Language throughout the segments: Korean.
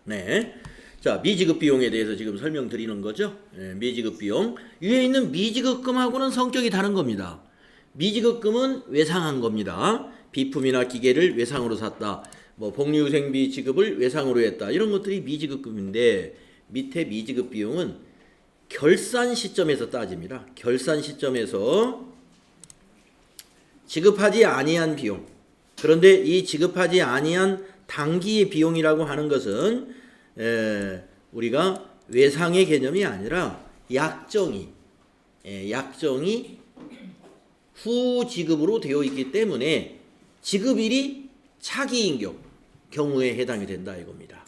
네. 자, 미지급 비용에 대해서 지금 설명드리는 거죠. 미지급 비용. 위에 있는 미지급금하고는 성격이 다른 겁니다. 미지급금은 외상한 겁니다. 비품이나 기계를 외상으로 샀다. 뭐 복리후생비 지급을 외상으로 했다. 이런 것들이 미지급금인데 밑에 미지급 비용은 결산 시점에서 따집니다. 결산 시점에서 지급하지 아니한 비용. 그런데 이 지급하지 아니한 당기의 비용이라고 하는 것은 우리가 외상의 개념이 아니라 약정이 후 지급으로 되어 있기 때문에 지급일이 차기인 경우에 해당이 된다 이겁니다.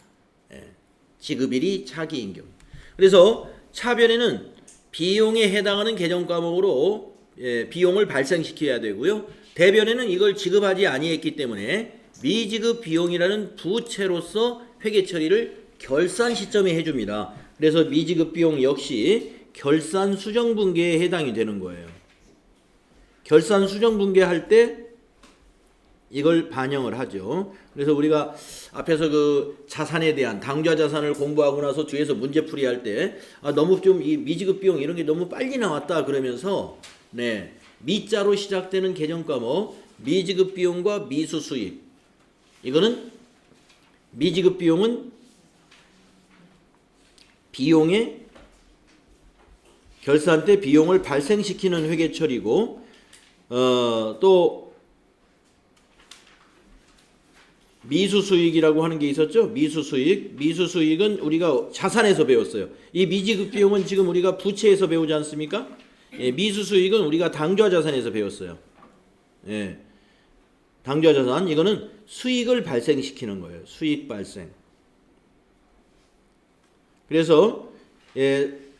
지급일이 차기인 경우. 그래서 차변에는 비용에 해당하는 개정 과목으로 비용을 발생시켜야 되고요. 대변에는 이걸 지급하지 아니했기 때문에 미지급 비용이라는 부채로서 회계 처리를 결산 시점에 해줍니다. 그래서 미지급 비용 역시 결산 수정분계에 해당이 되는 거예요. 결산 수정분계할 때 이걸 반영을 하죠. 그래서 우리가 앞에서 그 자산에 대한 당좌 자산을 공부하고 나서 뒤에서 문제풀이 할 때 너무 좀 이 미지급 비용 이런 게 너무 빨리 나왔다 그러면서 미자로 시작되는 개정 과목 미지급 비용과 미수 수익 이거는 미지급 비용은 비용의 결산 때 비용을 발생시키는 회계 처리고 또 미수 수익이라고 하는 게 있었죠. 미수 수익은 우리가 자산에서 배웠어요. 이 미지급 비용은 지금 우리가 부채에서 배우지 않습니까? 미수 수익은 우리가 당좌 자산에서 배웠어요. 당좌 자산 이거는 수익을 발생시키는 거예요. 수익 발생. 그래서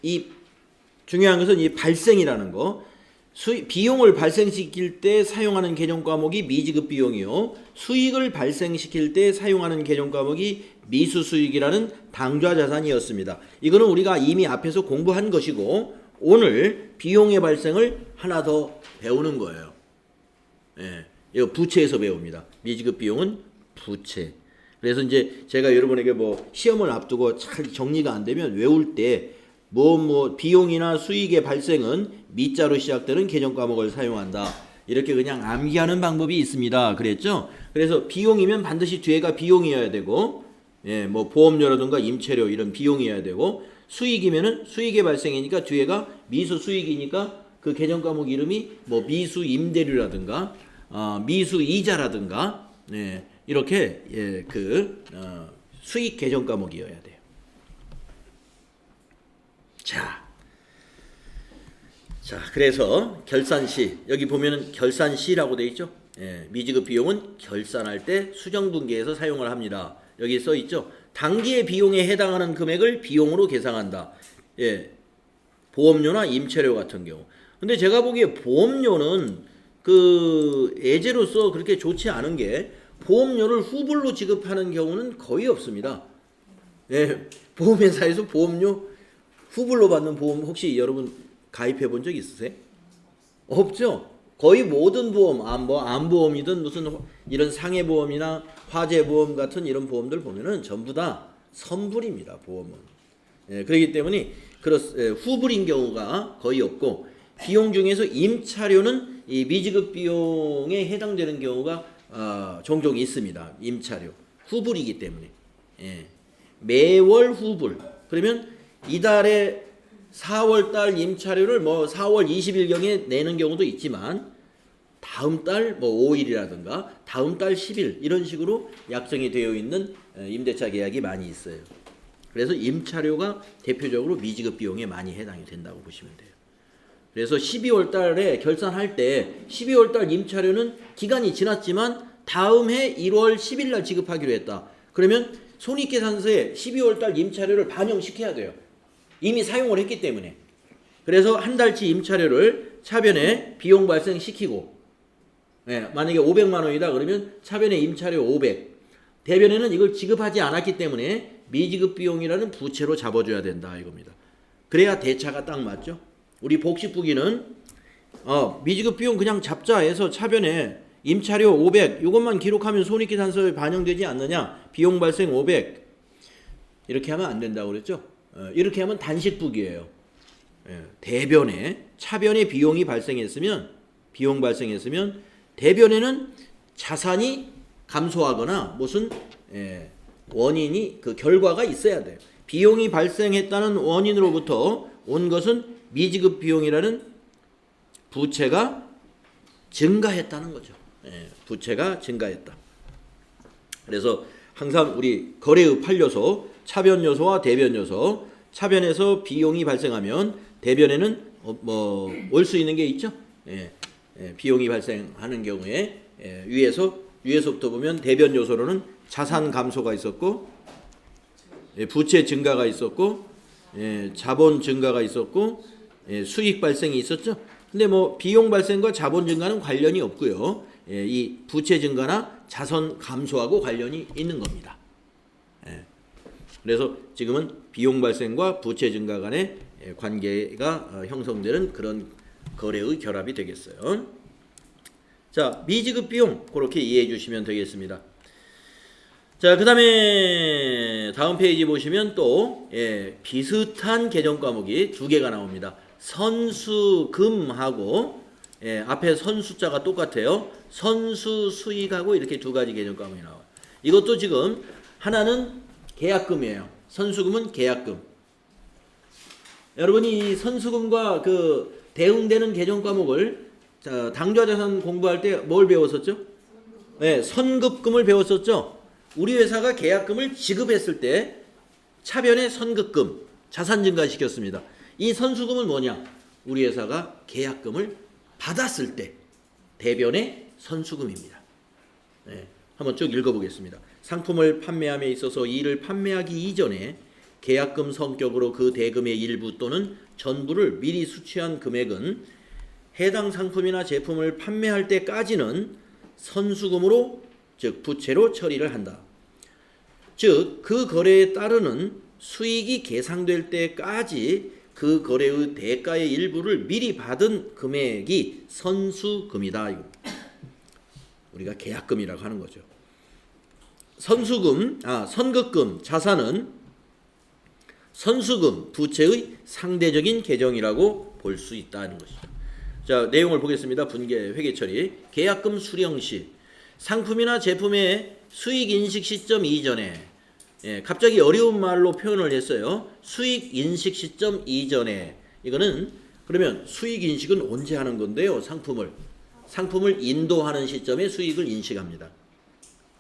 이 중요한 것은 이 발생이라는 거. 비용을 발생시킬 때 사용하는 개정 과목이 미지급 비용이요. 수익을 발생시킬 때 사용하는 개정 과목이 미수 수익이라는 당좌 자산이었습니다. 이거는 우리가 이미 앞에서 공부한 것이고 오늘 비용의 발생을 하나 더 배우는 거예요. 이거 부채에서 배웁니다. 미지급 비용은 부채. 그래서 이제 제가 여러분에게 뭐 시험을 앞두고 잘 정리가 안 되면 외울 때 비용이나 수익의 발생은 미자로 시작되는 개정 과목을 사용한다. 이렇게 그냥 암기하는 방법이 있습니다. 그랬죠? 그래서 비용이면 반드시 뒤에가 비용이어야 되고, 뭐 보험료라든가 임차료 이런 비용이어야 되고, 수익이면은 수익의 발생이니까 뒤에가 미수 수익이니까 그 개정 과목 이름이 뭐 미수 임대료라든가, 미수 이자라든가, 이렇게 수익 개정 과목이어야 돼요. 자, 그래서 결산시 여기 보면은 결산시라고 돼 있죠. 미지급 비용은 결산할 때 수정분계에서 사용을 합니다. 여기 써 있죠. 당기의 비용에 해당하는 금액을 비용으로 계상한다. 보험료나 임차료 같은 경우. 근데 제가 보기에 보험료는 그 예제로서 그렇게 좋지 않은 게 보험료를 후불로 지급하는 경우는 거의 없습니다. 보험회사에서 보험료 후불로 받는 보험 혹시 여러분 가입해 본 적 있으세요? 없죠? 거의 모든 보험, 암보험이든 무슨 이런 상해보험이나 화재보험 같은 이런 보험들 보면은 전부 다 선불입니다, 보험은. 그렇기 때문에 후불인 경우가 거의 없고, 비용 중에서 임차료는 이 미지급 비용에 해당되는 경우가 종종 있습니다. 임차료. 후불이기 때문에. 매월 후불. 그러면 이달에 4월달 임차료를 뭐 4월 20일경에 내는 경우도 있지만 다음 달 뭐 5일이라든가 다음 달 10일 이런 식으로 약정이 되어 있는 임대차 계약이 많이 있어요. 그래서 임차료가 대표적으로 미지급 비용에 많이 해당이 된다고 보시면 돼요. 그래서 12월 달에 결산할 때 12월 달 임차료는 기간이 지났지만 다음 해 1월 10일 날 지급하기로 했다. 그러면 손익계산서에 12월 달 임차료를 반영시켜야 돼요. 이미 사용을 했기 때문에. 그래서 한 달치 임차료를 차변에 비용 발생시키고, 만약에 500만 원이다 그러면 차변에 임차료 500, 대변에는 이걸 지급하지 않았기 때문에 미지급 비용이라는 부채로 잡아줘야 된다 이겁니다. 그래야 대차가 딱 맞죠. 우리 복식부기는 미지급 비용 그냥 잡자 해서 차변에 임차료 500 이것만 기록하면 손익계산서에 반영되지 않느냐. 비용 발생 500 이렇게 하면 안 된다고 그랬죠? 이렇게 하면 단식북이에요. 대변에 차변에 비용이 발생했으면 대변에는 자산이 감소하거나 무슨 원인이 그 결과가 있어야 돼요. 비용이 발생했다는 원인으로부터 온 것은 미지급 비용이라는 부채가 증가했다는 거죠. 부채가 증가했다. 그래서 항상 우리 거래의 8요소, 차변 요소와 대변 요소, 차변에서 비용이 발생하면 대변에는 올 수 있는 게 있죠. 비용이 발생하는 경우에 위에서부터 보면 대변 요소로는 자산 감소가 있었고, 부채 증가가 있었고, 자본 증가가 있었고, 수익 발생이 있었죠. 근데 비용 발생과 자본 증가는 관련이 없고요. 이 부채 증가나 자산 감소하고 관련이 있는 겁니다. 그래서 지금은 비용 발생과 부채 증가 간의 관계가 형성되는 그런 거래의 결합이 되겠어요. 자, 미지급 비용 그렇게 이해해 주시면 되겠습니다. 자, 그 다음에 다음 페이지 보시면 또 비슷한 개정 과목이 두 개가 나옵니다. 선수금하고 앞에 선수자가 똑같아요. 선수수익하고 이렇게 두 가지 개정 과목이 나와요. 이것도 지금 하나는 계약금이에요. 선수금은 계약금. 여러분이 이 선수금과 그 대응되는 개정 과목을 당좌자산 공부할 때 뭘 배웠었죠? 선급금을 배웠었죠. 우리 회사가 계약금을 지급했을 때 차변에 선급금, 자산 증가시켰습니다. 이 선수금은 뭐냐? 우리 회사가 계약금을 받았을 때 대변의 선수금입니다. 한번 쭉 읽어보겠습니다. 상품을 판매함에 있어서 이를 판매하기 이전에 계약금 성격으로 그 대금의 일부 또는 전부를 미리 수취한 금액은 해당 상품이나 제품을 판매할 때까지는 선수금으로, 즉 부채로 처리를 한다. 즉 그 거래에 따르는 수익이 계상될 때까지 그 거래의 대가의 일부를 미리 받은 금액이 선수금이다. 우리가 계약금이라고 하는 거죠. 선급금, 자산은 선수금, 부채의 상대적인 계정이라고 볼 수 있다는 것이죠. 자, 내용을 보겠습니다. 분계, 회계 처리. 계약금 수령 시 상품이나 제품의 수익 인식 시점 이전에, 갑자기 어려운 말로 표현을 했어요. 수익 인식 시점 이전에. 이거는 그러면 수익 인식은 언제 하는 건데요? 상품을 인도하는 시점에 수익을 인식합니다.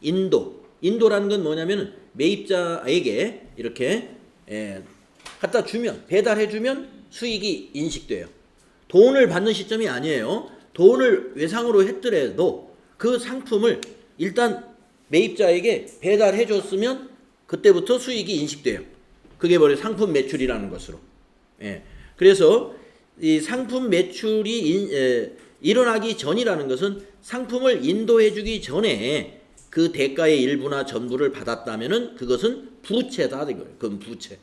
인도라는 건 뭐냐면 매입자에게 이렇게 갖다 주면, 배달해 주면 수익이 인식돼요. 돈을 받는 시점이 아니에요. 돈을 외상으로 했더라도 그 상품을 일단 매입자에게 배달해 줬으면 그때부터 수익이 인식돼요. 그게 바로 상품 매출이라는 것으로. 그래서 이 상품 매출이 일어나기 전이라는 것은 상품을 인도해 주기 전에 그 대가의 일부나 전부를 받았다면은 그것은 부채다 이거예요. 그건 부채.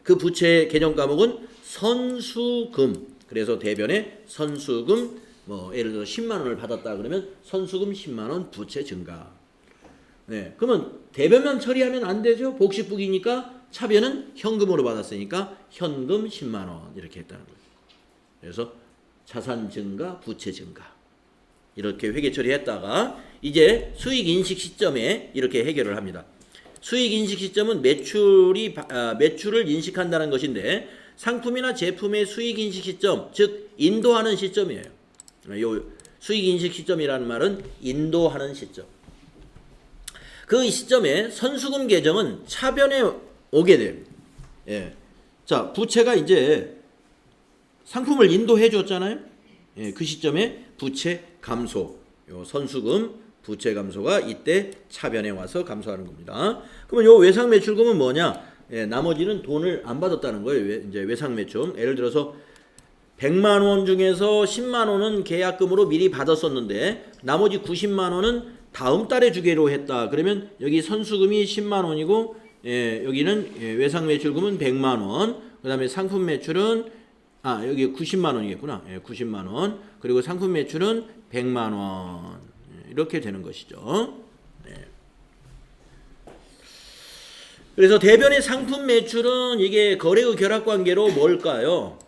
그 부채의 개정 과목은 선수금. 그래서 대변에 선수금 예를 들어 10만 원을 받았다 그러면 선수금 10만 원 부채 증가. 그러면 대변만 처리하면 안 되죠. 복식북이니까 차변은 현금으로 받았으니까 현금 10만 원 이렇게 했다는 거죠. 그래서 자산 증가, 부채 증가. 이렇게 회계 처리했다가 이제 수익 인식 시점에 이렇게 해결을 합니다. 수익 인식 시점은 매출을 인식한다는 것인데 상품이나 제품의 수익 인식 시점, 즉 인도하는 시점이에요. 요 수익 인식 시점이라는 말은 인도하는 시점. 그 시점에 선수금 계정은 차변에 오게 됩니다. 자, 부채가 이제 상품을 인도해 줬잖아요. 그 시점에 부채 감소, 요 선수금, 부채 감소가 이때 차변에 와서 감소하는 겁니다. 그러면 요 외상 매출금은 뭐냐? 나머지는 돈을 안 받았다는 거예요. 이제 외상 매출. 예를 들어서 100만 원 중에서 10만 원은 계약금으로 미리 받았었는데 나머지 90만 원은 다음 달에 주기로 했다. 그러면 여기 선수금이 10만 원이고 여기는 외상 매출금은 100만 원. 그다음에 상품 매출은 여기 90만 원이겠구나. 90만 원. 그리고 상품 매출은 100만 원. 이렇게 되는 것이죠. 그래서 대변의 상품 매출은 이게 거래의 결합관계로 뭘까요?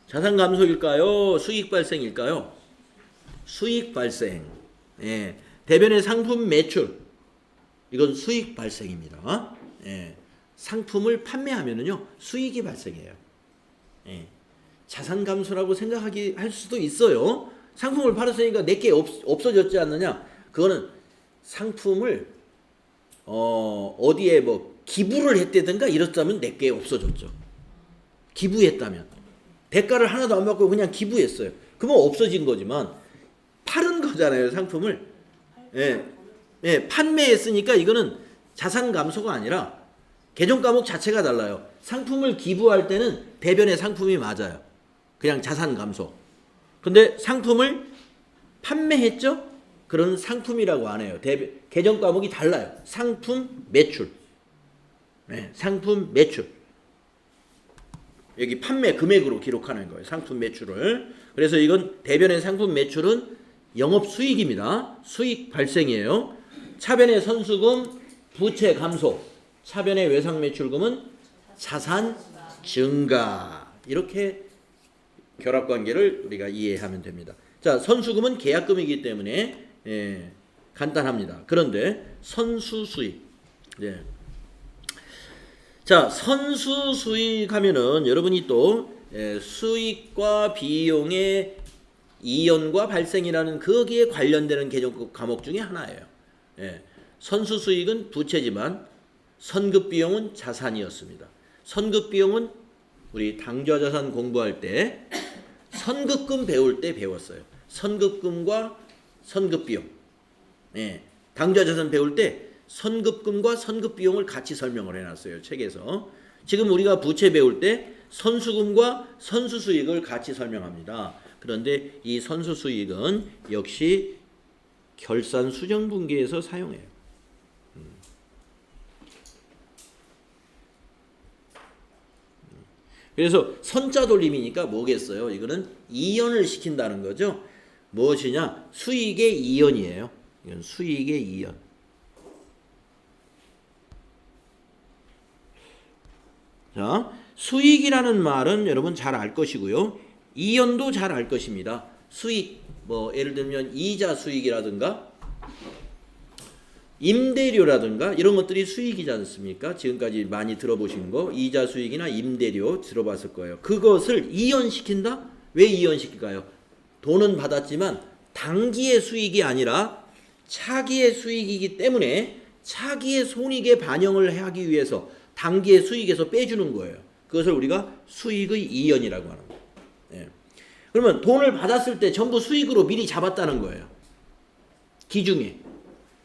자산 감소일까요? 수익 발생일까요? 수익 발생. 예. 대변의 상품 매출. 이건 수익 발생입니다. 예. 상품을 판매하면은요, 수익이 발생해요. 예. 자산 감소라고 할 수도 있어요. 상품을 팔았으니까 내게 없어졌지 않느냐? 그거는 상품을 어디에 뭐 기부를 했다든가 이렇다면 내게 없어졌죠. 기부했다면 대가를 하나도 안 받고 그냥 기부했어요. 그러면 없어진 거지만 팔은 거잖아요, 상품을. 예, 예, 판매했으니까 이거는 자산 감소가 아니라 계정 과목 자체가 달라요. 상품을 기부할 때는 대변의 상품이 맞아요. 그냥 자산 감소. 근데 상품을 판매했죠? 그런 상품이라고 안 해요. 계정 과목이 달라요. 상품 매출. 네, 상품 매출. 여기 판매 금액으로 기록하는 거예요. 상품 매출을. 그래서 이건 대변의 상품 매출은 영업 수익입니다. 수익 발생이에요. 차변의 선수금, 부채 감소. 차변의 외상 매출금은 자산 증가. 이렇게 결합관계를 우리가 이해하면 됩니다. 자, 선수금은 계약금이기 때문에 간단합니다. 그런데 선수수익. 예. 자, 선수수익 하면은 여러분이 또 수익과 비용의 이연과 발생이라는 거기에 관련되는 개정 과목 중에 하나예요. 예. 선수수익은 부채지만 선급비용은 자산이었습니다. 선급비용은 우리 당좌자산 공부할 때 선급금 배울 때 배웠어요. 선급금과 선급비용. 예. 당좌자산 배울 때 선급금과 선급비용을 같이 설명을 해놨어요. 책에서. 지금 우리가 부채 배울 때 선수금과 선수수익을 같이 설명합니다. 그런데 이 선수수익은 역시 결산 수정분기에서 사용해요. 그래서 선자 돌림이니까 뭐겠어요? 이거는 이연을 시킨다는 거죠. 무엇이냐? 수익의 이연이에요. 이건 수익의 이연. 자, 수익이라는 말은 여러분 잘 알 것이고요. 이연도 잘 알 것입니다. 수익, 뭐 예를 들면 이자 수익이라든가 임대료라든가 이런 것들이 수익이지 않습니까? 지금까지 많이 들어보신 거 이자 수익이나 임대료 들어봤을 거예요. 그것을 이연시킨다? 왜 이연시킬까요? 돈은 받았지만 단기의 수익이 아니라 차기의 수익이기 때문에 차기의 손익에 반영을 하기 위해서 단기의 수익에서 빼주는 거예요. 그것을 우리가 수익의 이연이라고 하는 거예요. 예. 그러면 돈을 받았을 때 전부 수익으로 미리 잡았다는 거예요. 기중에.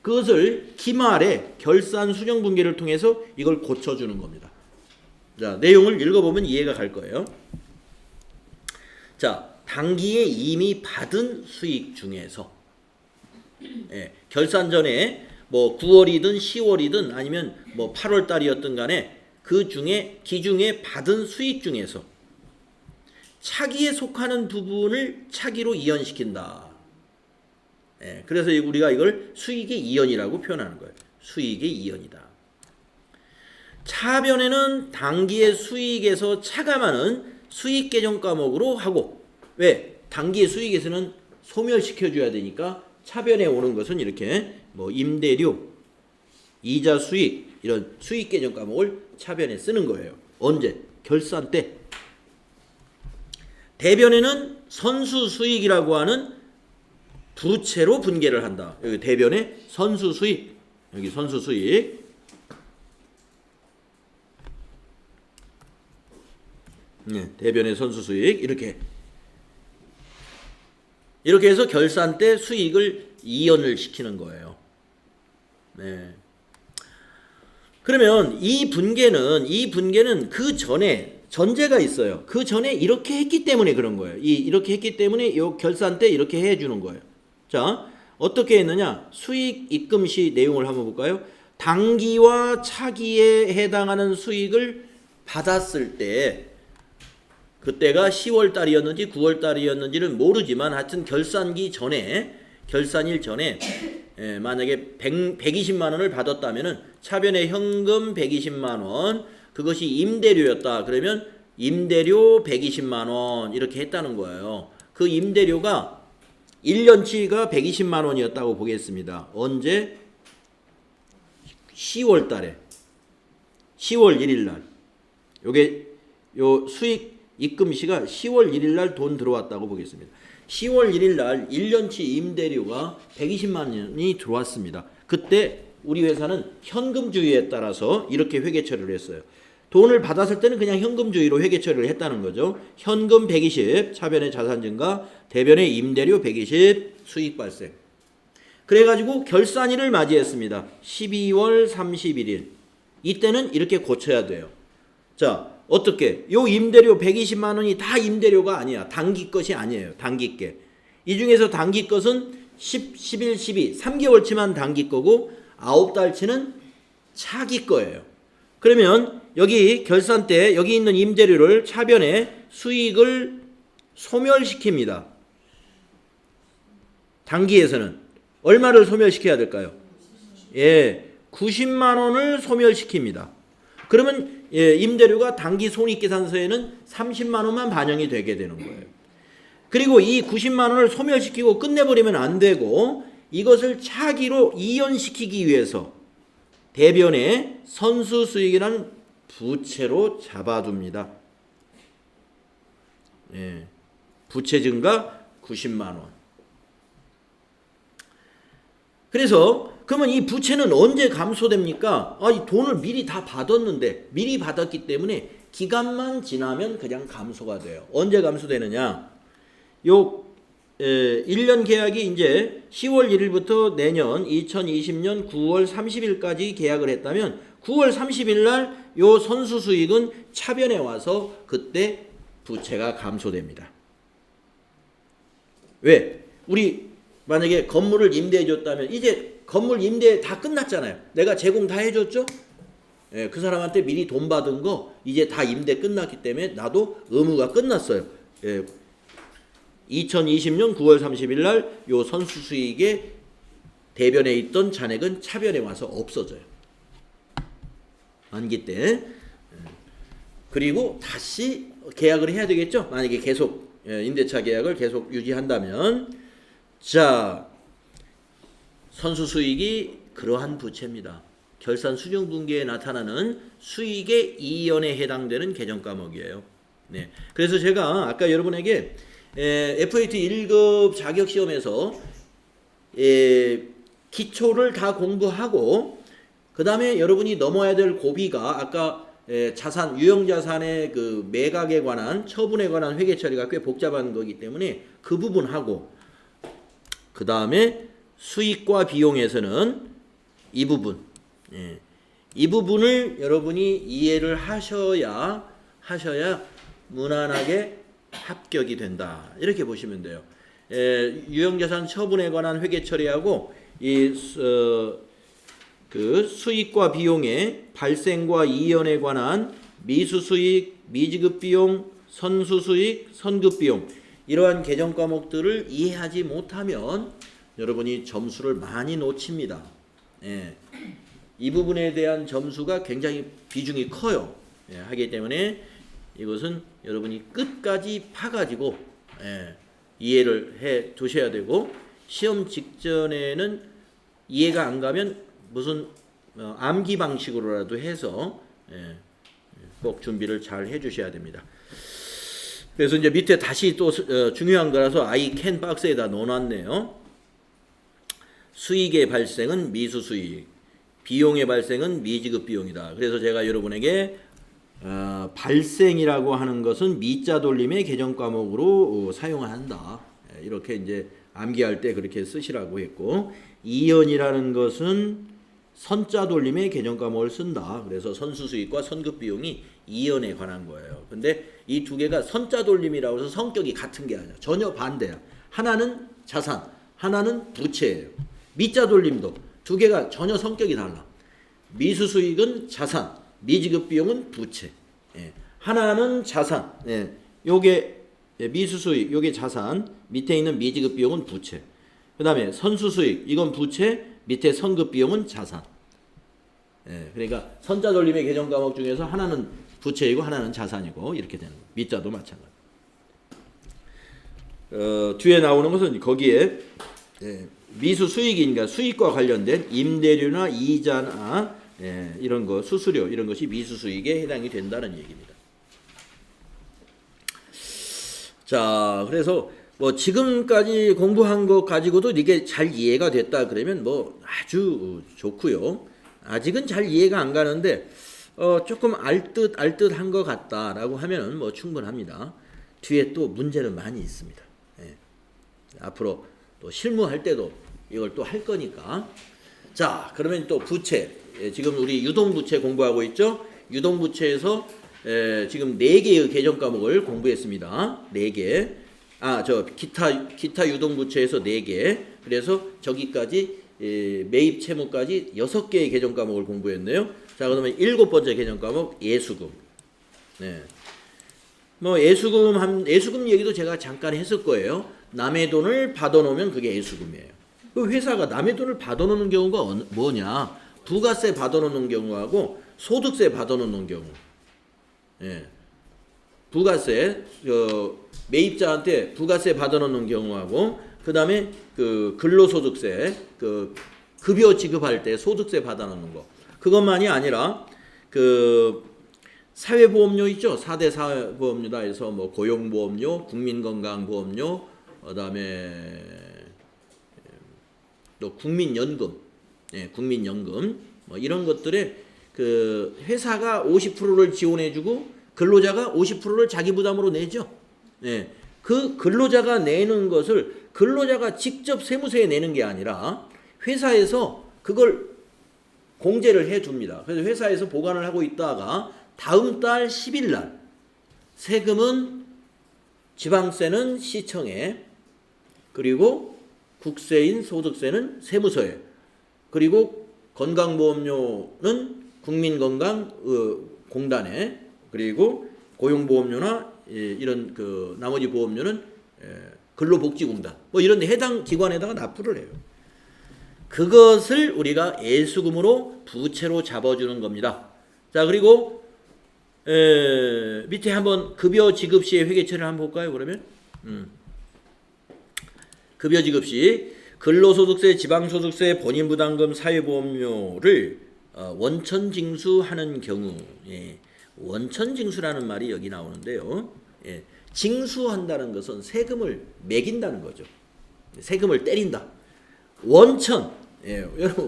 그것을 기말에 결산 수정 분기를 통해서 이걸 고쳐주는 겁니다. 자, 내용을 읽어보면 이해가 갈 거예요. 자, 단기에 이미 받은 수익 중에서 결산 전에 뭐 9월이든 10월이든 아니면 뭐 8월 달이었든 간에 그 중에 기중에 받은 수익 중에서 차기에 속하는 부분을 차기로 이연시킨다. 그래서 우리가 이걸 수익의 이연이라고 표현하는 거예요. 수익의 이연이다. 차변에는 단기의 수익에서 차감하는 수익 계정 과목으로 하고, 왜? 단기의 수익에서는 소멸시켜줘야 되니까 차변에 오는 것은 이렇게 뭐 임대료, 이자 수익 이런 수익 계정 과목을 차변에 쓰는 거예요. 언제? 결산 때. 대변에는 선수 수익이라고 하는 부채로 분계를 한다. 여기 대변에 선수 수익, 여기 선수 수익. 대변의 선수 수익 이렇게 해서 결산 때 수익을 이연을 시키는 거예요. 네. 그러면 이 분계는 그 전에 전제가 있어요. 그 전에 이렇게 했기 때문에 그런 거예요. 이렇게 했기 때문에 이 결산 때 이렇게 해주는 거예요. 자, 어떻게 했느냐? 수익 입금 시 내용을 한번 볼까요? 단기와 차기에 해당하는 수익을 받았을 때 그때가 10월 달이었는지 9월 달이었는지는 모르지만 하여튼 결산기 전에 결산일 전에 만약에 120만 원을 받았다면은 차변에 현금 120만 원, 그것이 임대료였다. 그러면 임대료 120만 원 이렇게 했다는 거예요. 그 임대료가 1년치가 120만 원이었다고 보겠습니다. 언제? 10월 달에. 10월 1일 날. 요게 요 수익 입금 시가 10월 1일 날 돈 들어왔다고 보겠습니다. 10월 1일 날 1년치 임대료가 120만 원이 들어왔습니다. 그때 우리 회사는 현금주의에 따라서 이렇게 회계 처리를 했어요. 돈을 받았을 때는 그냥 현금주의로 회계 처리를 했다는 거죠. 현금 120, 차변의 자산 증가, 대변의 임대료 120, 수익 발생. 그래가지고 결산일을 맞이했습니다. 12월 31일. 이때는 이렇게 고쳐야 돼요. 자, 어떻게? 요 임대료 120만 원이 다 임대료가 아니야. 단기 것이 아니에요. 단기 게. 이 중에서 단기 것은 10, 11, 12, 3개월치만 단기 거고 9달치는 차기 거예요. 그러면 여기 결산 때 여기 있는 임대료를 차변에 수익을 소멸시킵니다. 단기에서는 얼마를 소멸시켜야 될까요? 90만 원을 소멸시킵니다. 그러면 임대료가 단기 손익계산서에는 30만 원만 반영이 되게 되는 거예요. 그리고 이 90만 원을 소멸시키고 끝내버리면 안 되고 이것을 차기로 이연시키기 위해서 대변에 선수수익이라는 부채로 잡아둡니다. 부채 증가 90만 원. 그래서 그러면 이 부채는 언제 감소됩니까? 이 돈을 미리 다 받았는데 미리 받았기 때문에 기간만 지나면 그냥 감소가 돼요. 언제 감소되느냐? 1년 계약이 이제 10월 1일부터 내년 2020년 9월 30일까지 계약을 했다면 9월 30일 날 요 선수 수익은 차변에 와서 그때 부채가 감소됩니다. 왜? 우리 만약에 건물을 임대해 줬다면 이제 건물 임대 다 끝났잖아요. 내가 제공 다 해줬죠? 그 사람한테 미리 돈 받은 거 이제 다 임대 끝났기 때문에 나도 의무가 끝났어요. 2020년 9월 30일 날 요 선수 수익의 대변에 있던 잔액은 차변에 와서 없어져요. 만기 때. 그리고 다시 계약을 해야 되겠죠? 만약에 계속 임대차 계약을 계속 유지한다면. 자, 선수 수익이 그러한 부채입니다. 결산 수정 분기에 나타나는 수익의 이연에 해당되는 계정 과목이에요. 네. 그래서 제가 아까 여러분에게 FAT 1급 자격 시험에서 기초를 다 공부하고 그 다음에 여러분이 넘어야 될 고비가 아까 자산, 유형자산의 그 매각에 관한 처분에 관한 회계 처리가 꽤 복잡한 거기 때문에 그 부분하고 그 다음에 수익과 비용에서는 이 부분, 이 부분을 여러분이 이해를 하셔야 무난하게 합격이 된다. 이렇게 보시면 돼요. 유형자산 처분에 관한 회계 처리하고 그 수익과 비용의 발생과 이연에 관한 미수수익, 미지급비용, 선수수익, 선급비용 이러한 계정 과목들을 이해하지 못하면 여러분이 점수를 많이 놓칩니다. 이 부분에 대한 점수가 굉장히 비중이 커요. 하기 때문에 이것은 여러분이 끝까지 파가지고 이해를 해 두셔야 되고 시험 직전에는 이해가 안 가면 무슨 암기 방식으로라도 해서 꼭 준비를 잘 해주셔야 됩니다. 그래서 이제 밑에 다시 또 중요한 거라서 I can 박스에다 넣어놨네요. 수익의 발생은 미수수익, 비용의 발생은 미지급 비용이다. 그래서 제가 여러분에게 발생이라고 하는 것은 미자 돌림의 계정 과목으로 사용한다. 이렇게 이제 암기할 때 그렇게 쓰시라고 했고, 이연이라는 것은 선자 돌림의 계정 과목을 쓴다. 그래서 선수 수익과 선급 비용이 이연에 관한 거예요. 근데 이 두 개가 선자 돌림이라고 해서 성격이 같은 게 아니야. 전혀 반대야. 하나는 자산, 하나는 부채예요. 미자 돌림도 두 개가 전혀 성격이 달라. 미수 수익은 자산, 미지급 비용은 부채. 하나는 자산, 요게 미수 수익, 요게 자산, 밑에 있는 미지급 비용은 부채. 그 다음에 선수수익, 이건 부채, 밑에 선급비용은 자산. 예, 그러니까 선자돌림의 개정 과목 중에서 하나는 부채이고 하나는 자산이고 이렇게 되는 거예요. 밑자도 마찬가지. 뒤에 나오는 것은 거기에 미수 수익이니까 수익과 관련된 임대료나 이자나 이런 거 수수료 이런 것이 미수 수익에 해당이 된다는 얘기입니다. 자, 그래서 뭐 지금까지 공부한 것 가지고도 이게 잘 이해가 됐다 그러면 뭐 아주 좋고요. 아직은 잘 이해가 안 가는데 조금 알듯한 것 같다라고 하면은 뭐 충분합니다. 뒤에 또 문제는 많이 있습니다. 앞으로 또 실무할 때도 이걸 또 할 거니까. 자, 그러면 또 부채. 지금 우리 유동부채 공부하고 있죠? 유동부채에서 지금 4개의 개정 과목을 공부했습니다. 4개. 기타 유동부채에서 4개. 그래서 저기까지 매입 채무까지 6개의 개정 과목을 공부했네요. 자, 그러면 7번째 개정 과목 예수금. 네. 뭐 예수금 얘기도 제가 잠깐 했을 거예요. 남의 돈을 받아놓으면 그게 예수금이에요. 그 회사가 남의 돈을 받아놓는 경우가 뭐냐? 부가세 받아놓는 경우하고 소득세 받아놓는 경우. 예. 부가세 매입자한테 부가세 받아놓는 경우하고 그 다음에 그 근로소득세 그 급여 지급할 때 소득세 받아놓는 거. 그것만이 아니라 그 사회보험료 있죠. 4대 사회보험료다 해서 뭐 고용보험료, 국민건강보험료, 그다음에 또 국민연금, 국민연금 뭐 이런 것들에 그 회사가 50%를 지원해주고 근로자가 50%를 자기 부담으로 내죠. 그 근로자가 내는 것을 근로자가 직접 세무서에 내는 게 아니라 회사에서 그걸 공제를 해줍니다. 그래서 회사에서 보관을 하고 있다가 다음 달 10일 날 세금은 지방세는 시청에 그리고 국세인 소득세는 세무서에 그리고 건강보험료는 국민건강공단에 그리고 고용보험료나 이런 그 나머지 보험료는 근로복지공단 뭐 이런 해당 기관에다가 납부를 해요. 그것을 우리가 예수금으로 부채로 잡아주는 겁니다. 자, 그리고 밑에 한번 급여 지급 시의 회계처리를 한번 볼까요? 그러면 급여 지급 시 근로소득세, 지방소득세, 본인부담금, 사회보험료를 원천징수하는 경우, 원천징수라는 말이 여기 나오는데요. 징수한다는 것은 세금을 매긴다는 거죠. 세금을 때린다. 여러분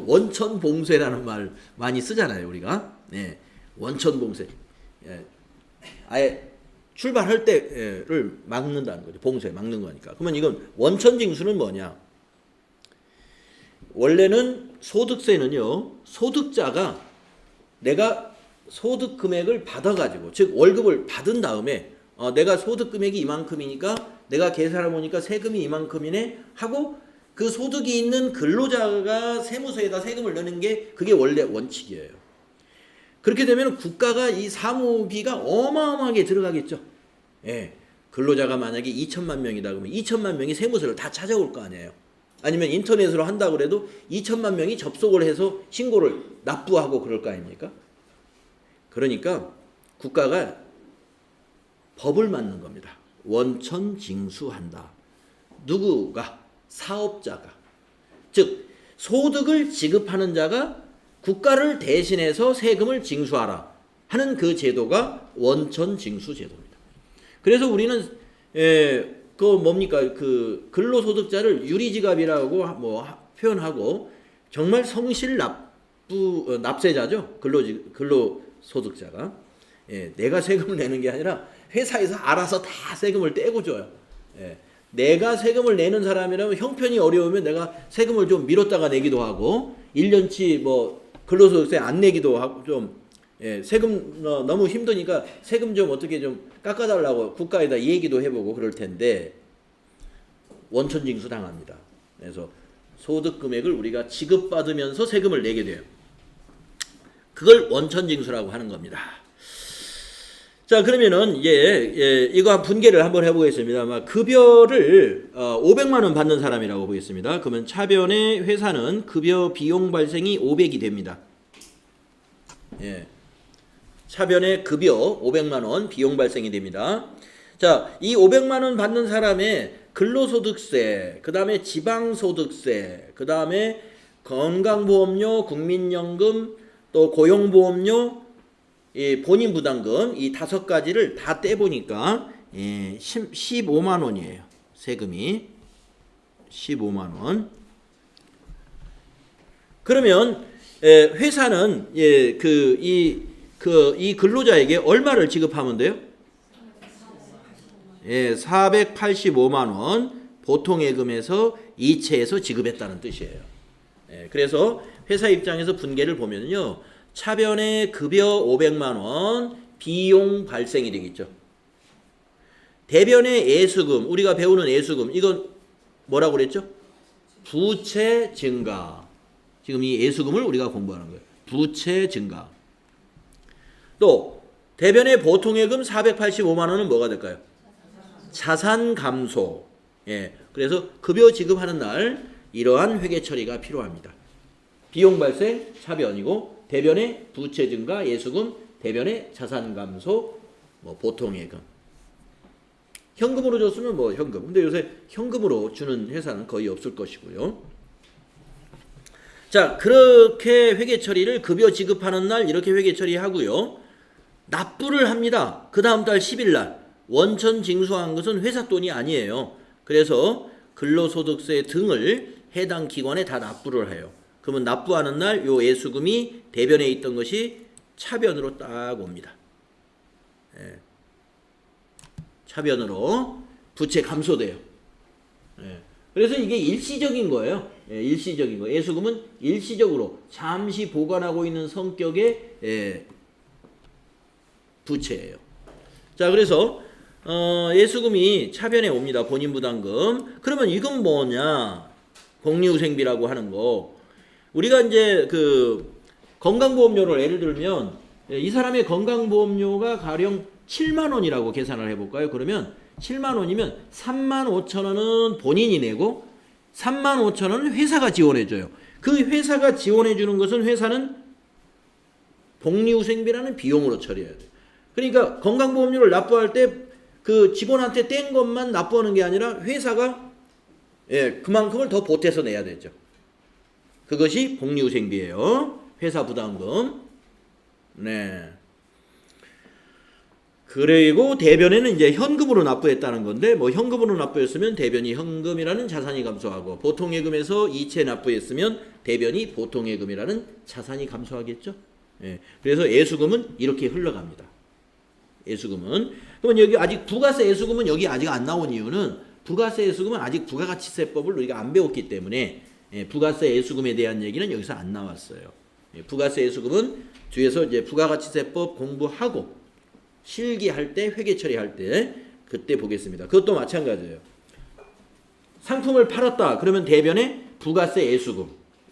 원천봉쇄라는 말 많이 쓰잖아요, 우리가. 원천봉쇄. 아예 출발할 때를 막는다는 거죠. 봉쇄 막는 거니까. 그러면 이건 원천징수는 뭐냐? 원래는 소득세는요. 소득자가 내가 소득 금액을 받아가지고 즉 월급을 받은 다음에 내가 소득 금액이 이만큼이니까 내가 계산해 보니까 세금이 이만큼이네 하고 그 소득이 있는 근로자가 세무서에다 세금을 넣는 게 그게 원래 원칙이에요. 그렇게 되면 국가가 이 사무비가 어마어마하게 들어가겠죠. 근로자가 만약에 2천만 명이다 그러면 2천만 명이 세무서를 다 찾아올 거 아니에요. 아니면 인터넷으로 한다 그래도 2천만 명이 접속을 해서 신고를 납부하고 그럴 거 아닙니까? 그러니까 국가가 법을 만든 겁니다. 원천징수한다. 누구가? 사업자가. 즉 소득을 지급하는 자가 국가를 대신해서 세금을 징수하라 하는 그 제도가 원천징수 제도입니다. 그래서 우리는 그 뭡니까 그 근로소득자를 유리지갑이라고 뭐 표현하고 정말 성실 납세자죠. 근로소득자가 내가 세금을 내는 게 아니라 회사에서 알아서 다 세금을 떼고 줘요. 내가 세금을 내는 사람이라면 형편이 어려우면 내가 세금을 좀 미뤘다가 내기도 하고 1년치 뭐 근로소득세 안 내기도 하고 좀 세금 너무 힘드니까 세금 좀 어떻게 좀 깎아달라고 국가에다 얘기도 해보고 그럴 텐데 원천징수 당합니다. 그래서 소득 금액을 우리가 지급받으면서 세금을 내게 돼요. 그걸 원천징수라고 하는 겁니다. 자, 그러면은 이거 분개를 한번 해보겠습니다. 급여를 500만 원 받는 사람이라고 보겠습니다. 그러면 차변의 회사는 급여 비용 발생이 500이 됩니다. 예. 차변의 급여 500만 원 비용 발생이 됩니다. 자, 이 500만 원 받는 사람의 근로소득세, 그 다음에 지방소득세, 그 다음에 건강보험료, 국민연금, 또 고용보험료, 본인부담금 이 5가지를 다 떼보니까 15만 원이에요. 세금이 15만 원. 그러면 회사는 이 근로자에게 얼마를 지급하면 돼요? 485만 원 보통예금에서 이체해서 지급했다는 뜻이에요. 그래서 회사 입장에서 분개를 보면요. 차변의 급여 500만 원 비용 발생이 되겠죠. 대변의 예수금, 우리가 배우는 예수금, 이건 뭐라고 그랬죠? 부채 증가. 지금 이 예수금을 우리가 공부하는 거예요. 부채 증가. 또 대변의 보통예금 485만 원은 뭐가 될까요? 자산 감소. 그래서 급여 지급하는 날 이러한 회계 처리가 필요합니다. 비용 발생 차변이고 대변의 부채 증가 예수금, 대변의 자산 감소, 보통예금. 현금으로 줬으면 현금. 근데 요새 현금으로 주는 회사는 거의 없을 것이고요. 자, 그렇게 회계 처리를 급여 지급하는 날 이렇게 회계 처리하고요. 납부를 합니다. 그 다음 달 10일 날 원천 징수한 것은 회사 돈이 아니에요. 그래서 근로소득세 등을 해당 기관에 다 납부를 해요. 그러면 납부하는 날 요 예수금이 대변에 있던 것이 차변으로 딱 옵니다. 차변으로 부채 감소돼요. 그래서 이게 일시적인 거예요. 일시적인 거. 예수금은 일시적으로 잠시 보관하고 있는 성격의 부채예요. 자, 그래서 예수금이 차변에 옵니다. 본인부담금. 그러면 이건 뭐냐? 복리후생비라고 하는 거. 우리가 이제 건강보험료를 예를 들면 이 사람의 건강보험료가 가령 7만 원이라고 계산을 해볼까요? 그러면 7만 원이면 3만 5천 원은 본인이 내고 3만 5천 원은 회사가 지원해줘요. 그 회사가 지원해주는 것은 회사는 복리후생비라는 비용으로 처리해야 돼요. 그러니까 건강보험료를 납부할 때 그 직원한테 뗀 것만 납부하는 게 아니라 회사가 그만큼을 더 보태서 내야 되죠. 그것이 복리후생비예요. 회사 부담금. 그리고 대변에는 이제 현금으로 납부했다는 건데 현금으로 납부했으면 대변이 현금이라는 자산이 감소하고 보통예금에서 이체 납부했으면 대변이 보통예금이라는 자산이 감소하겠죠. 그래서 예수금은 이렇게 흘러갑니다. 예수금은. 그러면 여기 아직 부가세 예수금은 여기 아직 안 나온 이유는 부가세 예수금은 아직 부가가치세법을 우리가 안 배웠기 때문에 부가세 예수금에 대한 얘기는 여기서 안 나왔어요. 부가세 예수금은 뒤에서 이제 부가가치세법 공부하고 실기할 때 회계 처리할 때 그때 보겠습니다. 그것도 마찬가지예요. 상품을 팔았다. 그러면 대변에 부가세 예수금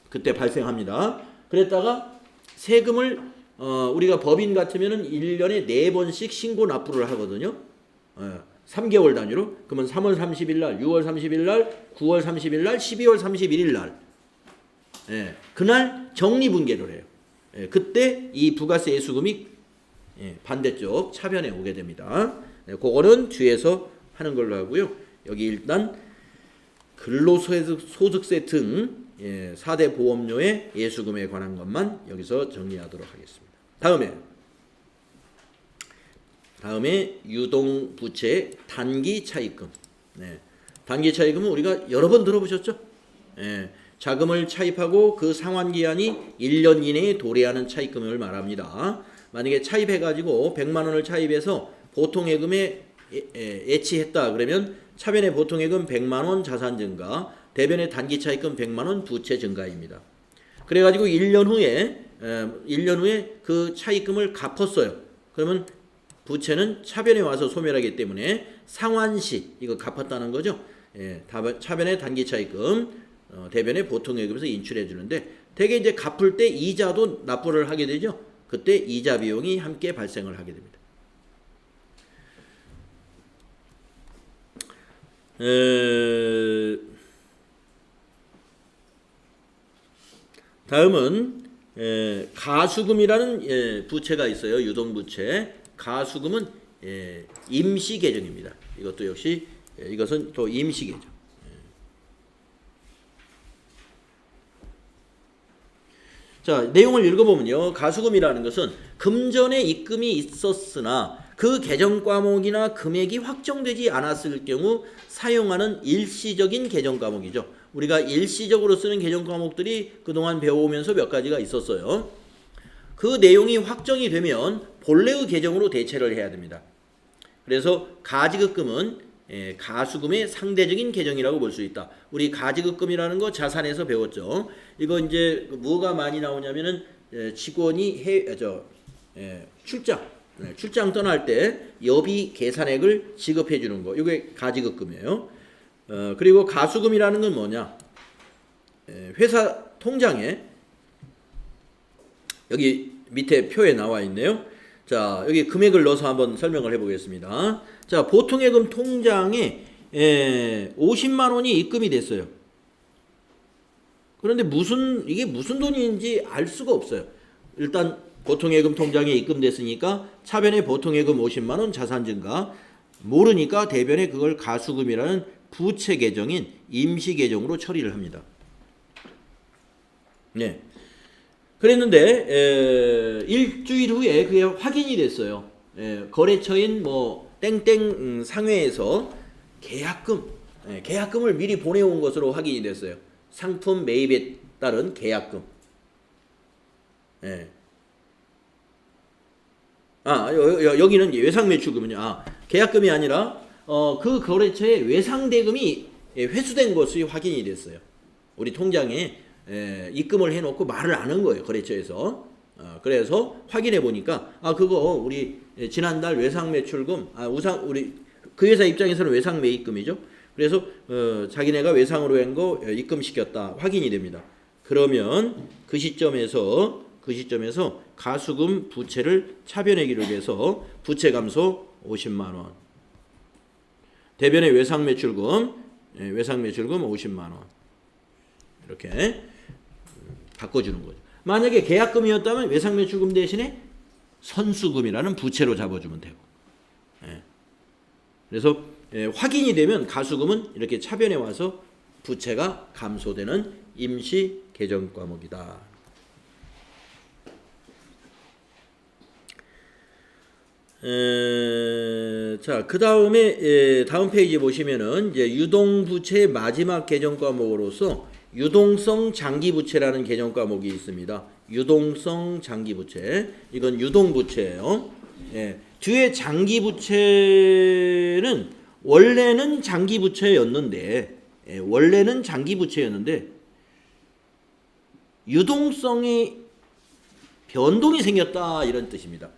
그때 발생합니다. 그랬다가 세금을 우리가 법인 같으면은 1년에 4번씩 신고 납부를 하거든요. 3개월 단위로. 그러면 3월 30일 날, 6월 30일 날, 9월 30일 날, 12월 31일 날. 그날 정리분계를 해요. 그때 이 부가세 예수금이 반대쪽 차변에 오게 됩니다. 그거는 뒤에서 하는 걸로 하고요. 여기 일단 근로소득세 등 4대 보험료의 예수금에 관한 것만 여기서 정리하도록 하겠습니다. 다음에 유동부채 단기 차입금. 단기 차입금은 우리가 여러 번 들어보셨죠? 자금을 차입하고 그 상환기한이 1년 이내에 도래하는 차입금을 말합니다. 만약에 차입해가지고 100만 원을 차입해서 보통예금에 애치했다. 그러면 차변의 보통예금 100만 원 자산 증가, 대변의 단기 차입금 100만 원 부채 증가입니다. 그래가지고 1년 후에 그 차입금을 갚았어요. 그러면 부채는 차변에 와서 소멸하기 때문에 상환시 이거 갚았다는 거죠. 차변의 단기 차입금, 대변의 보통예금에서 인출해 주는데 대개 이제 갚을 때 이자도 납부를 하게 되죠. 그때 이자 비용이 함께 발생을 하게 됩니다. 다음은 가수금이라는 부채가 있어요. 유동부채. 가수금은 임시계정입니다. 이것도 역시 이것은 또 임시계정. 자, 내용을 읽어보면요. 가수금이라는 것은 금전에 입금이 있었으나 그 계정 과목이나 금액이 확정되지 않았을 경우 사용하는 일시적인 계정 과목이죠. 우리가 일시적으로 쓰는 계정 과목들이 그동안 배워오면서 몇 가지가 있었어요. 그 내용이 확정이 되면 본래의 계정으로 대체를 해야 됩니다. 그래서 가지급금은 가수금의 상대적인 계정이라고 볼 수 있다. 우리 가지급금이라는 거 자산에서 배웠죠. 이거 이제 뭐가 많이 나오냐면은 직원이 출장 떠날 때 여비 계산액을 지급해 주는 거. 이게 가지급금이에요. 그리고 가수금이라는 건 뭐냐? 회사 통장에 여기 밑에 표에 나와 있네요. 자, 여기 금액을 넣어서 한번 설명을 해보겠습니다. 자, 보통예금 통장에 50만 원이 입금이 됐어요. 그런데 이게 무슨 돈인지 알 수가 없어요. 일단 보통예금 통장에 입금됐으니까 차변에 보통예금 50만 원 자산 증가, 모르니까 대변에 그걸 가수금이라는 부채 계정인 임시 계정으로 처리를 합니다. 네. 그랬는데 일주일 후에 그게 확인이 됐어요. 거래처인 뭐 땡땡 상회에서 계약금을 미리 보내온 것으로 확인이 됐어요. 상품 매입에 따른 계약금. 여기는 외상매출금은요. 계약금이 아니라 그 거래처에 외상대금이 회수된 것이 확인이 됐어요. 우리 통장에 입금을 해놓고 말을 안 한 거예요. 거래처에서. 그래서 확인해 보니까 그거 우리 지난달 외상매출금 우리 그 회사 입장에서는 외상매입금이죠. 그래서 자기네가 외상으로 한 거 입금시켰다 확인이 됩니다. 그러면 그 시점에서 가수금 부채를 차변하기로 해서 부채 감소 50만 원. 대변의 외상매출금 50만 원. 이렇게 바꿔주는 거죠. 만약에 계약금이었다면 외상매출금 대신에 선수금이라는 부채로 잡아주면 되고. 그래서 확인이 되면 가수금은 이렇게 차변에 와서 부채가 감소되는 임시 계정 과목이다. 자, 그 다음에 다음 페이지 보시면은 이제 유동부채의 마지막 계정 과목으로서 유동성 장기부채라는 계정 과목이 있습니다. 유동성 장기부채. 이건 유동부채예요. 뒤에 장기부채는 원래는 장기부채였는데 유동성이 변동이 생겼다 이런 뜻입니다.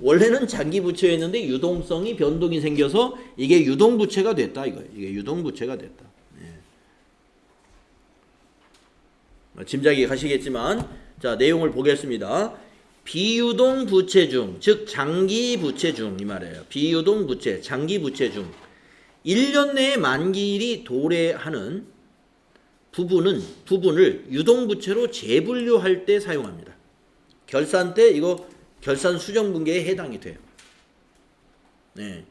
원래는 장기부채였는데 유동성이 변동이 생겨서 이게 유동부채가 됐다 이거예요. 이게 유동부채가 됐다. 짐작이 가시겠지만 자, 내용을 보겠습니다. 비유동 부채 중, 즉 장기 부채 중 이 말이에요. 비유동 부채, 장기 부채 중 1년 내에 만기일이 도래하는 부분을 유동 부채로 재분류할 때 사용합니다. 결산 때 이거 결산 수정 분계에 해당이 돼요.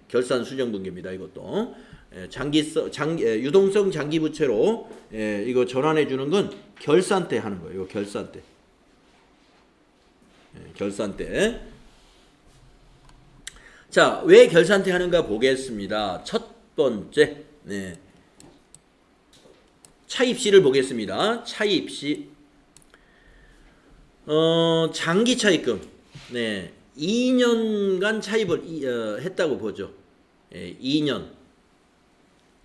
결산 수정 분계입니다. 이것도 유동성 장기 부채로 이거 전환해 주는 건 결산 때 하는 거예요. 이거 결산 때. 결산 때. 자, 왜 결산 때 하는가 보겠습니다. 첫 번째, 차입시를 보겠습니다. 차입시. 장기 차입금. 2년간 차입을 했다고 보죠. 2년.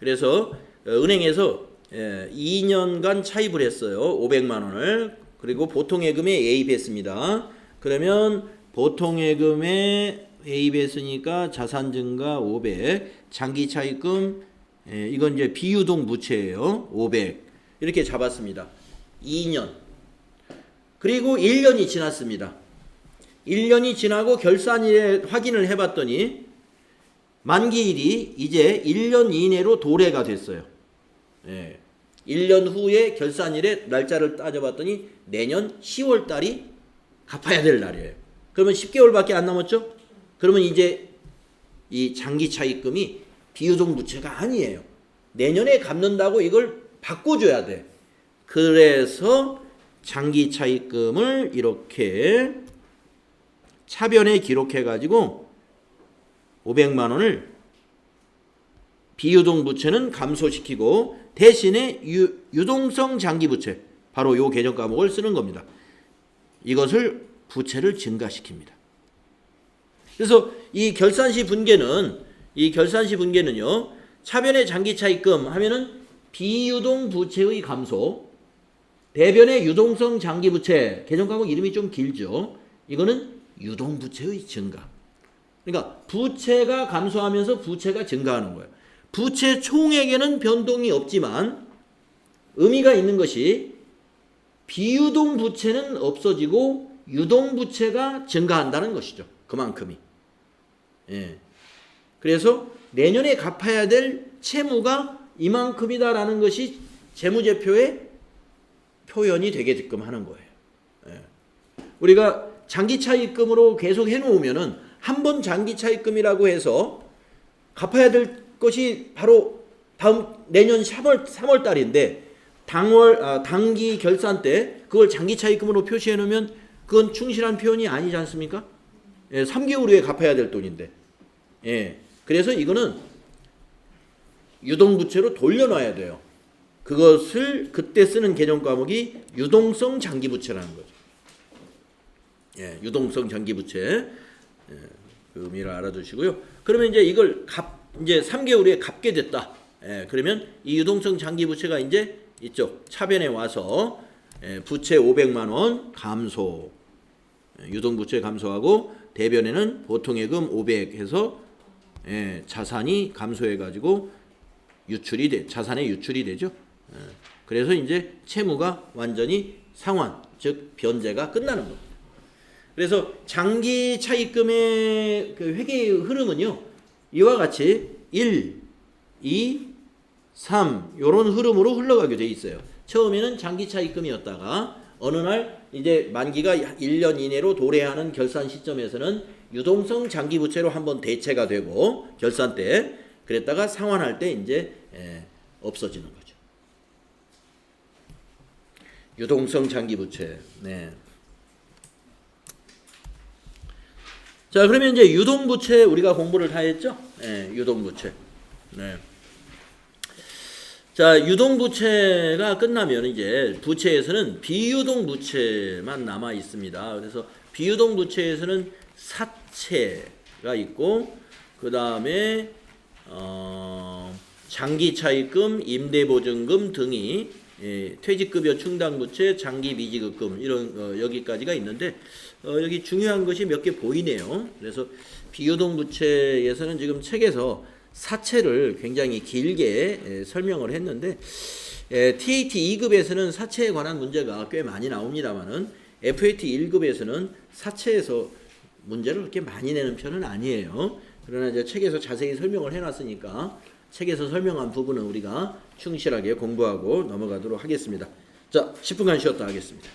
그래서 은행에서 2년간 차입을 했어요. 500만 원을. 그리고 보통예금에 예입했습니다. 그러면 보통예금에 예입했으니까 자산증가 500, 장기 차입금 이건 이제 비유동 부채예요. 500 이렇게 잡았습니다. 2년. 그리고 1년이 지났습니다. 1년이 지나고 결산일에 확인을 해봤더니 만기일이 이제 1년 이내로 도래가 됐어요. 예. 1년 후에 결산일에 날짜를 따져봤더니 내년 10월 달이 갚아야 될 날이에요. 그러면 10개월밖에 안 남았죠? 그러면 이제 이 장기 차입금이 비유동 부채가 아니에요. 내년에 갚는다고 이걸 바꿔줘야 돼. 그래서 장기 차입금을 이렇게 차변에 기록해가지고 500만 원을 비유동 부채는 감소시키고 대신에 유동성 장기 부채, 바로 요 개정 과목을 쓰는 겁니다. 이것을 부채를 증가시킵니다. 그래서 이 결산시 분계는요, 차변의 장기 차입금 하면은 비유동 부채의 감소, 대변의 유동성 장기 부채, 개정 과목 이름이 좀 길죠. 이거는 유동 부채의 증가. 그러니까 부채가 감소하면서 부채가 증가하는 거예요. 부채 총액에는 변동이 없지만 의미가 있는 것이 비유동 부채는 없어지고 유동 부채가 증가한다는 것이죠. 그만큼이. 예. 그래서 내년에 갚아야 될 채무가 이만큼이다라는 것이 재무제표에 표현이 되게끔 하는 거예요. 예. 우리가 장기차입금으로 계속 해놓으면은 한 번 장기차입금이라고 해서 갚아야 될 것이 바로 다음 내년 3월 달인데 단기 결산 때 그걸 장기차입금으로 표시해 놓으면 그건 충실한 표현이 아니지 않습니까? 예, 3개월 후에 갚아야 될 돈인데. 예. 그래서 이거는 유동부채로 돌려놔야 돼요. 그것을 그때 쓰는 개정 과목이 유동성 장기부채라는 거죠. 예, 유동성 장기부채. 예, 그 의미를 알아두시고요. 그러면 이제 이걸 이제 3개월 후에 갚게 됐다. 예, 그러면 이 유동성 장기부채가 이제 이쪽 차변에 와서 부채 500만 원 감소. 유동부채 감소하고 대변에는 보통예금 500 해서 자산이 감소해가지고 자산의 유출이 되죠. 그래서 이제 채무가 완전히 상환, 즉 변제가 끝나는 겁니다. 그래서 장기 차입금의 그 회계의 흐름은요, 이와 같이 1, 2, 3 이런 흐름으로 흘러가게 돼 있어요. 처음에는 장기 차입금이었다가 어느 날 이제 만기가 1년 이내로 도래하는 결산 시점에서는 유동성 장기 부채로 한번 대체가 되고 결산 때 그랬다가 상환할 때 이제 없어지는 거죠. 유동성 장기 부채. 네. 자, 그러면 이제 유동부채 우리가 공부를 다 했죠? 네, 유동부채. 네. 자, 유동부채가 끝나면 이제 부채에서는 비유동부채만 남아 있습니다. 그래서 비유동부채에서는 사채가 있고, 그 다음에 장기차입금, 임대보증금 등이 퇴직급여 충당부채, 장기미지급금 이런 여기까지가 있는데 여기 중요한 것이 몇 개 보이네요. 그래서 비유동부채에서는 지금 책에서 사채를 굉장히 길게 설명을 했는데 TAT 2급에서는 사채에 관한 문제가 꽤 많이 나옵니다만은 FAT 1급에서는 사채에서 문제를 그렇게 많이 내는 편은 아니에요. 그러나 이제 책에서 자세히 설명을 해놨으니까 책에서 설명한 부분은 우리가 충실하게 공부하고 넘어가도록 하겠습니다. 자, 10분간 쉬었다 하겠습니다.